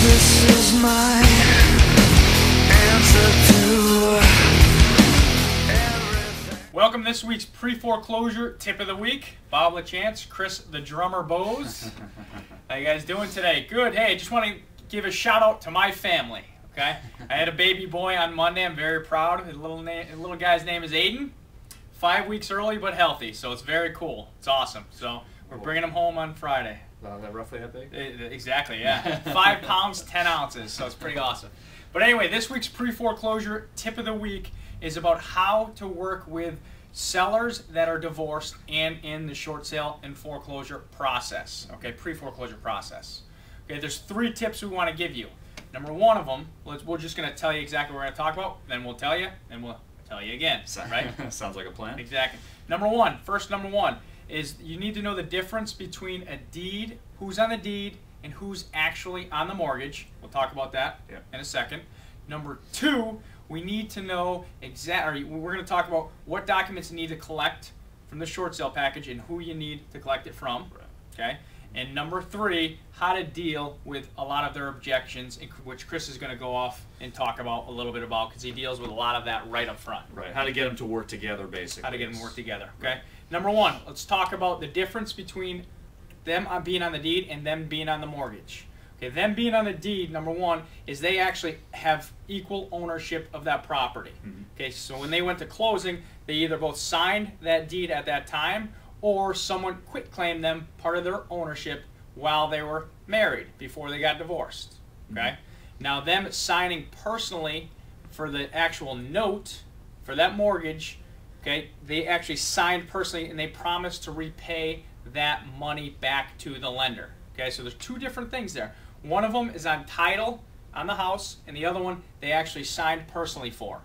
This is my answer to everything. Welcome to this week's pre-foreclosure tip of the week. Bob LaChance, Chris the drummer Bose. How you guys doing today? Good. Hey, just want to give a shout out to my family. Okay, I had a baby boy on Monday. I'm very proud. His little guy's name is Aiden. 5 weeks early but healthy, so it's very cool. It's awesome. So we're bringing him home on Friday. That roughly that big? Exactly, yeah. 5 pounds, 10 ounces, so it's pretty awesome. But anyway, this week's pre-foreclosure tip of the week is about how to work with sellers that are divorced and in the short sale and foreclosure process. Okay, pre-foreclosure process. Okay, there's 3 tips we want to give you. Number one of them, we're just going to tell you exactly what we're going to talk about, then we'll tell you, and we'll tell you again, right? Sounds like a plan. Exactly. Number one is you need to know the difference between a deed, who's on the deed, and who's actually on the mortgage. We'll talk about that in a second. Number 2, we need to know we're going to talk about what documents you need to collect from the short sale package and who you need to collect it from. Okay. And number 3, how to deal with a lot of their objections, which Chris is going to go off and talk about a little bit about because he deals with a lot of that right up front. Right. How to get them to work together, basically. How to get them to work together. Okay. Number 1, let's talk about the difference between them being on the deed and them being on the mortgage. Okay. Them being on the deed, number 1, is they actually have equal ownership of that property. Okay. So when they went to closing, they either both signed that deed at that time, or someone quit-claimed them part of their ownership while they were married, before they got divorced. Okay? Now, them signing personally for the actual note, for that mortgage, okay, they actually signed personally and they promised to repay that money back to the lender. Okay, so there's 2 different things there. One of them is on title on the house, and the other one they actually signed personally for.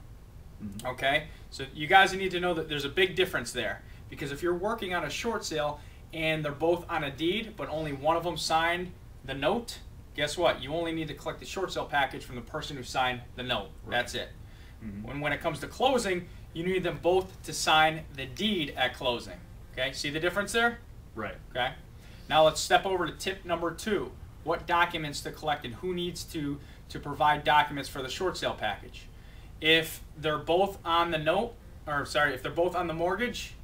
Okay? So you guys need to know that there's a big difference there. Because if you're working on a short sale and they're both on a deed, but only one of them signed the note, guess what? You only need to collect the short sale package from the person who signed the note. Right. That's it. When it comes to closing, you need them both to sign the deed at closing. Okay, see the difference there? Right. Okay. Now let's step over to tip number 2. What documents to collect and who needs to provide documents for the short sale package. If they're both on the note, if they're both on the mortgage,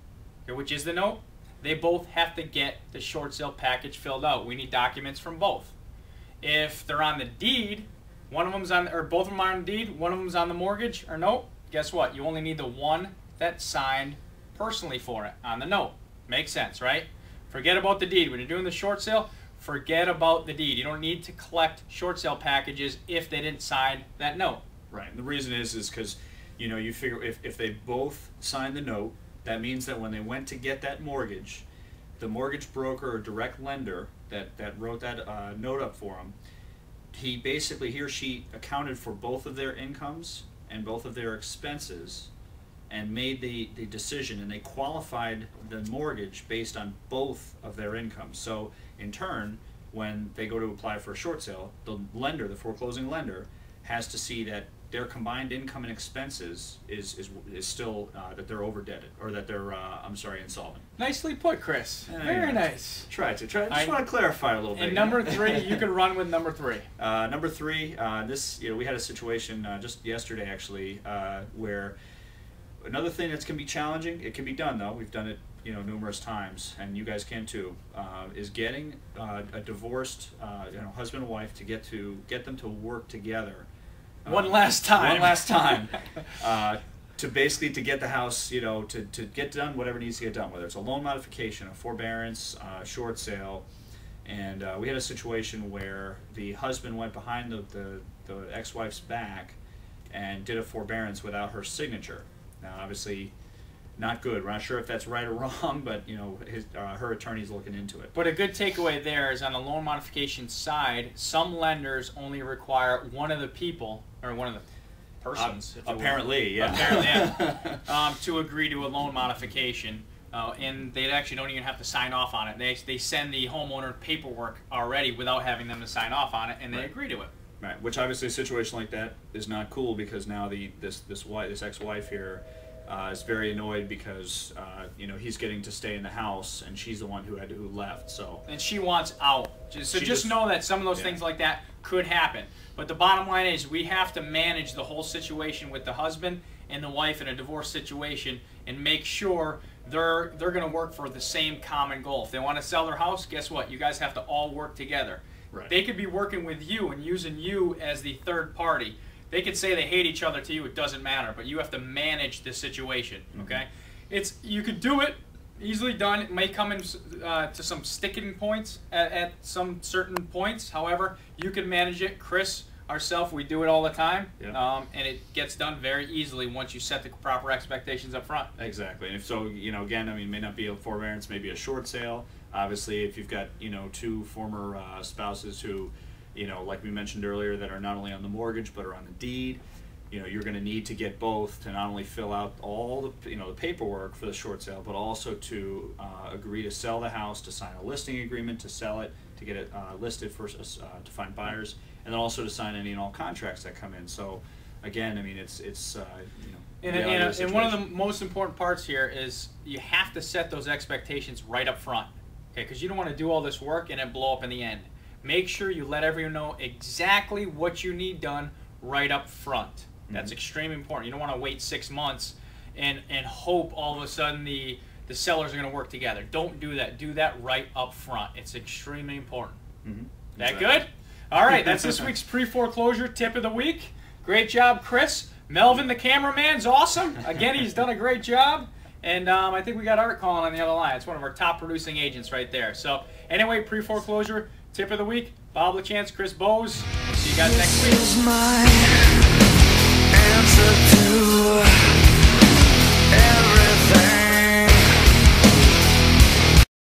which is the note, they both have to get the short sale package filled out. We need documents from both. If they're on the deed, both of them are on the deed, one of them's on the mortgage or note, guess what? You only need the one that signed personally for it on the note. Makes sense, right? Forget about the deed. When you're doing the short sale, forget about the deed. You don't need to collect short sale packages if they didn't sign that note. Right. And the reason is because, you figure if they both sign the note, that means that when they went to get that mortgage, the mortgage broker or direct lender that wrote that note up for them, he or she accounted for both of their incomes and both of their expenses and made the decision, and they qualified the mortgage based on both of their incomes. So in turn, when they go to apply for a short sale, the foreclosing lender, has to see that their combined income and expenses is still that they're overdebted, or that they're insolvent. Nicely put, Chris. Very nice. I just want to clarify a little bit. And number 3, you can run with number 3. Number 3, we had a situation just yesterday actually where another thing that's can be challenging. It can be done though. We've done it numerous times, and you guys can too. Is getting a divorced husband and wife to get them to work together. One last time. To basically get the house, to get done whatever needs to get done, whether it's a loan modification, a forbearance, short sale. And we had a situation where the husband went behind the ex-wife's back and did a forbearance without her signature. Now, obviously, not good. We're not sure if that's right or wrong, but her attorney's looking into it. But a good takeaway there is on the loan modification side, some lenders only require one of the people, or one of the persons, apparently, yeah. Apparently, yeah, to agree to a loan modification. And they actually don't even have to sign off on it. They send the homeowner paperwork already without having them to sign off on it, and they agree to it. Right, which obviously a situation like that is not cool, because now this ex-wife here is very annoyed because he's getting to stay in the house and she's the one who left. So and she wants out. Just know that some of those things like that could happen. But the bottom line is we have to manage the whole situation with the husband and the wife in a divorce situation and make sure they're going to work for the same common goal. If they want to sell their house, guess what? You guys have to all work together. Right. They could be working with you and using you as the third party. They could say they hate each other to you. It doesn't matter. But you have to manage the situation, okay? You could do it. Easily done. It may come in to some sticking points at some certain points. However, you can manage it. Chris, ourselves, we do it all the time, Yeah. and it gets done very easily once you set the proper expectations up front. Exactly. And if so, again, I mean, it may not be a forbearance, maybe a short sale. Obviously, if you've got, two former spouses who, like we mentioned earlier, that are not only on the mortgage but are on the deed, you're going to need to get both to not only fill out all the, the paperwork for the short sale, but also to agree to sell the house, to sign a listing agreement, to sell it, to get it listed for to find buyers, and then also to sign any and all contracts that come in. So, again, I mean, it's And one of the most important parts here is you have to set those expectations right up front, okay? Because you don't want to do all this work and it blow up in the end. Make sure you let everyone know exactly what you need done right up front. That's extremely important. You don't want to wait 6 months and hope all of a sudden the sellers are going to work together. Don't do that. Do that right up front. It's extremely important. That good? All right, that's this week's pre-foreclosure tip of the week. Great job, Chris. Melvin, the cameraman's awesome. Again, he's done a great job. And I think we got Art calling on the other line. It's one of our top producing agents right there. So anyway, pre-foreclosure tip of the week. Bob LaChance, Chris Bowes. See you guys next week. This is my answer to